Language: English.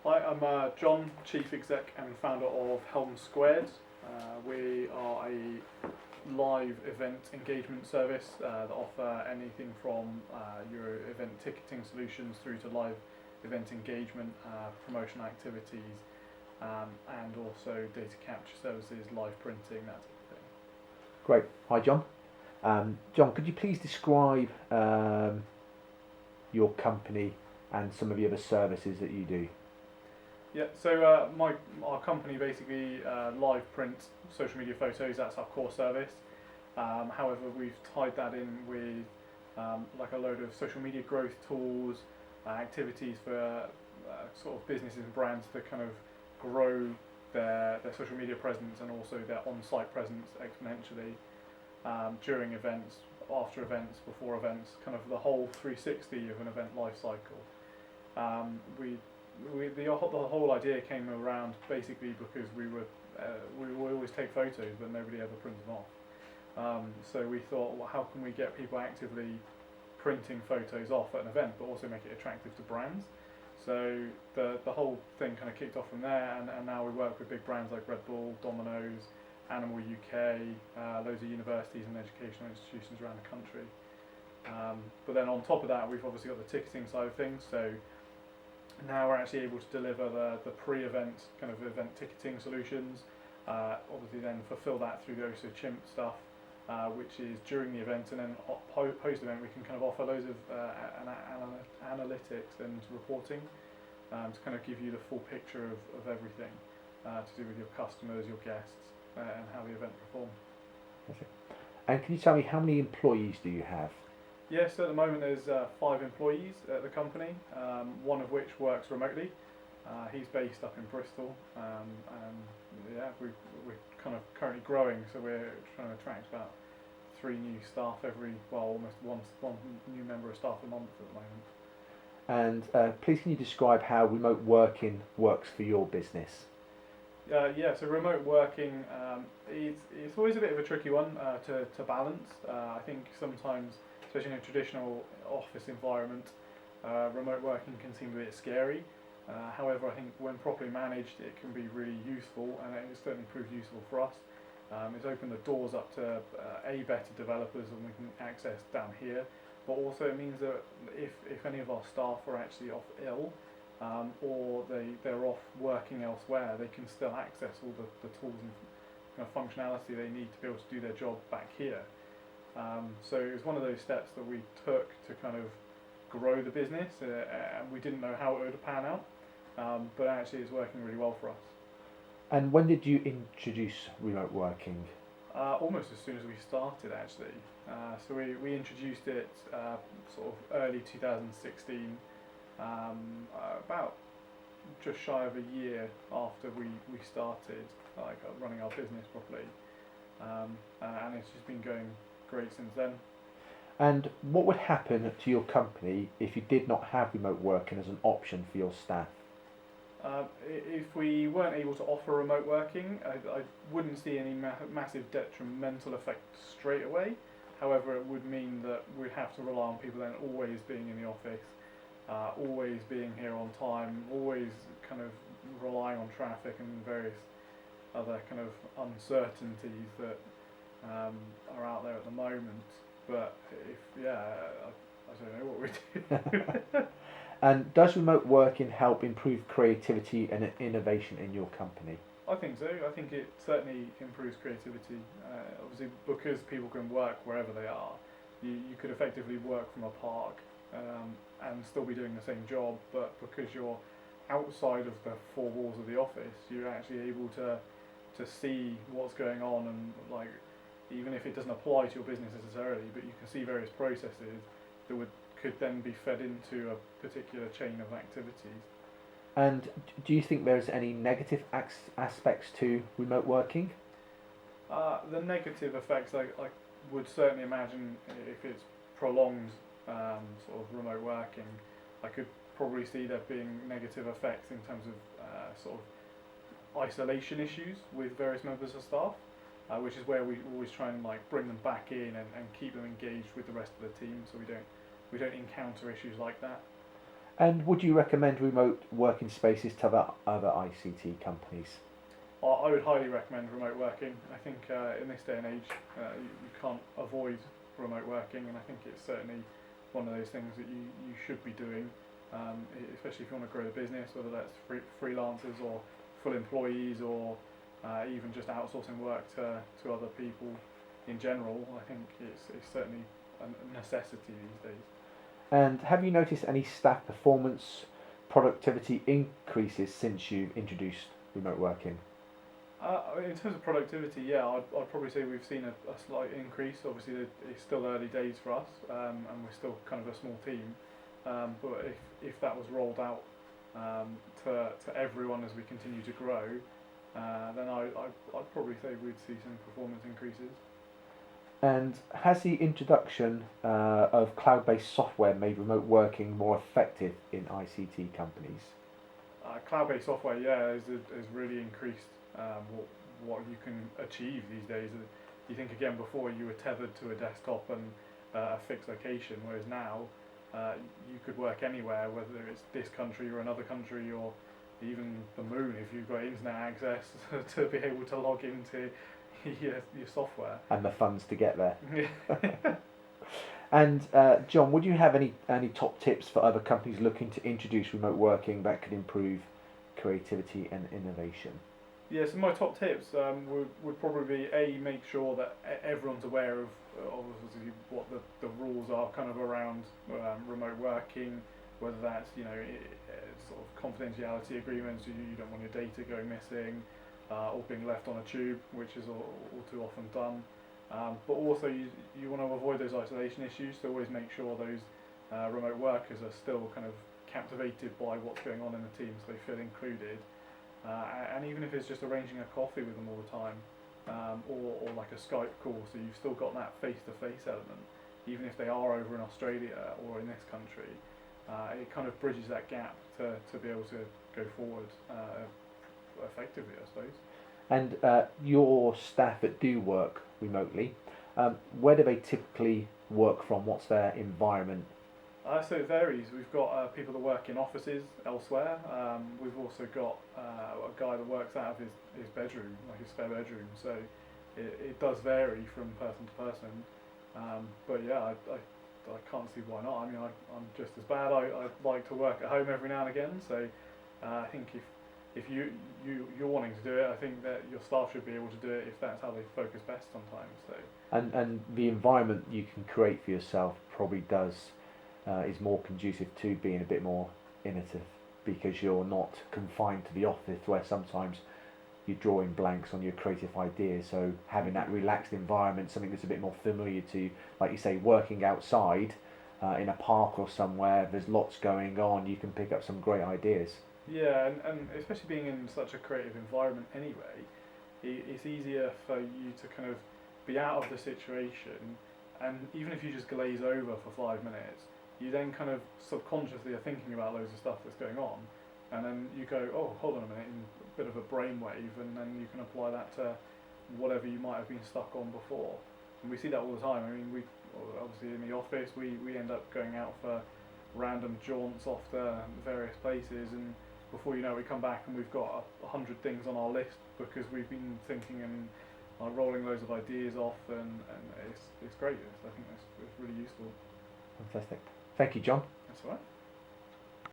Hi, I'm John, Chief Exec and founder of Helm Squared. We are a live event engagement service that offer anything from your event ticketing solutions through to live event engagement, promotional activities, and also data capture services, live printing, that type of thing. Great. Hi, John. John, could you please describe your company and some of the other services that you do? Yeah, so our company basically live print social media photos. That's our core service. However, we've tied that in with like a load of social media growth tools, activities for sort of businesses and brands to kind of grow their social media presence and also their on-site presence exponentially during events, after events, before events, kind of the whole 360 of an event life cycle. The whole idea came around basically because we would always take photos but nobody ever printed them off. So we thought, well, how can we get people actively printing photos off at an event but also make it attractive to brands? So the whole thing kind of kicked off from there, and now we work with big brands like Red Bull, Domino's, Animal UK, loads of universities and educational institutions around the country. But then on top of that, we've obviously got the ticketing side of things. So now we're actually able to deliver the pre-event kind of event ticketing solutions. Obviously then fulfill that through the OSO Chimp stuff, which is during the event, and then post-event we can kind of offer loads of analytics and reporting to kind of give you the full picture of everything to do with your customers, your guests, and how the event performed. And can you tell me how many employees do you have? Yes, so at the moment there's 5 employees at the company, one of which works remotely. He's based up in Bristol, and yeah, we're kind of currently growing, so we're trying to attract about 3 new staff almost one new member of staff a month at the moment. And please can you describe how remote working works for your business? Yeah, so remote working, it's always a bit of a tricky one to balance. I think sometimes, especially in a traditional office environment, remote working can seem a bit scary. However, I think when properly managed, it can be really useful, and it certainly proved useful for us. It's opened the doors up to better developers than we can access down here, but also it means that if any of our staff are actually off ill, or they're off working elsewhere, they can still access all the tools and kind of functionality they need to be able to do their job back here. So it was one of those steps that we took to kind of grow the business, and we didn't know how it would pan out, but actually it's working really well for us. And when did you introduce remote working? Almost as soon as we started, actually. So we introduced it sort of early 2016, about just shy of a year after we started running our business properly, and it's just been going great since then. And what would happen to your company if you did not have remote working as an option for your staff? If we weren't able to offer remote working, I wouldn't see any massive detrimental effect straight away. However, it would mean that we'd have to rely on people then always being in the office, always being here on time, always kind of relying on traffic and various other kind of uncertainties that are out there at the moment. But I don't know what we do. And does remote working help improve creativity and innovation in your company? I think so. I think it certainly improves creativity. Obviously, because people can work wherever they are, you could effectively work from a park and still be doing the same job, but because you're outside of the 4 walls of the office, you're actually able to see what's going on, and like, even if it doesn't apply to your business necessarily, but you can see various processes that could then be fed into a particular chain of activities. And do you think there's any negative aspects to remote working? The negative effects, I would certainly imagine, if it's prolonged sort of remote working, I could probably see there being negative effects in terms of sort of isolation issues with various members of staff, which is where we always try and bring them back in and keep them engaged with the rest of the team, so we don't encounter issues like that. And would you recommend remote working spaces to other ICT companies? I would highly recommend remote working. I think in this day and age, you can't avoid remote working, and I think it's certainly one of those things that you should be doing, especially if you want to grow the business, whether that's freelancers or full employees, or even just outsourcing work to other people in general. I think it's certainly a necessity these days. And have you noticed any staff performance, productivity increases since you've introduced remote working? In terms of productivity, yeah, I'd probably say we've seen a slight increase. Obviously, it's still early days for us, and we're still kind of a small team. But if that was rolled out to everyone as we continue to grow, then I'd probably say we'd see some performance increases. And has the introduction of cloud-based software made remote working more effective in ICT companies? Cloud-based software, yeah, has really increased what you can achieve these days. You think again, before you were tethered to a desktop and a fixed location, whereas now you could work anywhere, whether it's this country or another country or even the moon if you've got internet access to be able to log into your software. And the funds to get there. Yeah. And John, would you have any top tips for other companies looking to introduce remote working that could improve creativity and innovation? Yeah, so my top tips would probably be make sure that everyone's aware of obviously what the rules are kind of around remote working, whether that's sort of confidentiality agreements, you don't want your data going missing or being left on a tube, which is all too often done. But also you want to avoid those isolation issues, so always make sure those remote workers are still kind of captivated by what's going on in the team, so they feel included. And even if it's just arranging a coffee with them all the time, or like a Skype call, so you've still got that face-to-face element, even if they are over in Australia or in this country, it kind of bridges that gap to be able to go forward effectively, I suppose. And your staff that do work remotely, where do they typically work from? What's their environment? So it varies. We've got people that work in offices elsewhere. We've also got a guy that works out of his bedroom, like his spare bedroom. So it does vary from person to person. But yeah, I can't see why not. I mean, I'm just as bad. I like to work at home every now and again. So I think if you're wanting to do it, I think that your staff should be able to do it if that's how they focus best sometimes. So And the environment you can create for yourself probably is more conducive to being a bit more innovative, because you're not confined to the office where sometimes you're drawing blanks on your creative ideas. So having that relaxed environment, something that's a bit more familiar to, like you say, working outside in a park or somewhere, there's lots going on, you can pick up some great ideas. yeah, and especially being in such a creative environment anyway, it's easier for you to kind of be out of the situation, and even if you just glaze over for 5 minutes, you then kind of subconsciously are thinking about loads of stuff that's going on, and then you go, oh, hold on a minute, in a bit of a brainwave, and then you can apply that to whatever you might have been stuck on before. And we see that all the time. I mean, we obviously in the office we end up going out for random jaunts off to various places, and before you know it, we come back and we've got 100 things on our list because we've been thinking and rolling loads of ideas off, and it's great. I think it's really useful. Fantastic. Thank you, John. That's all right.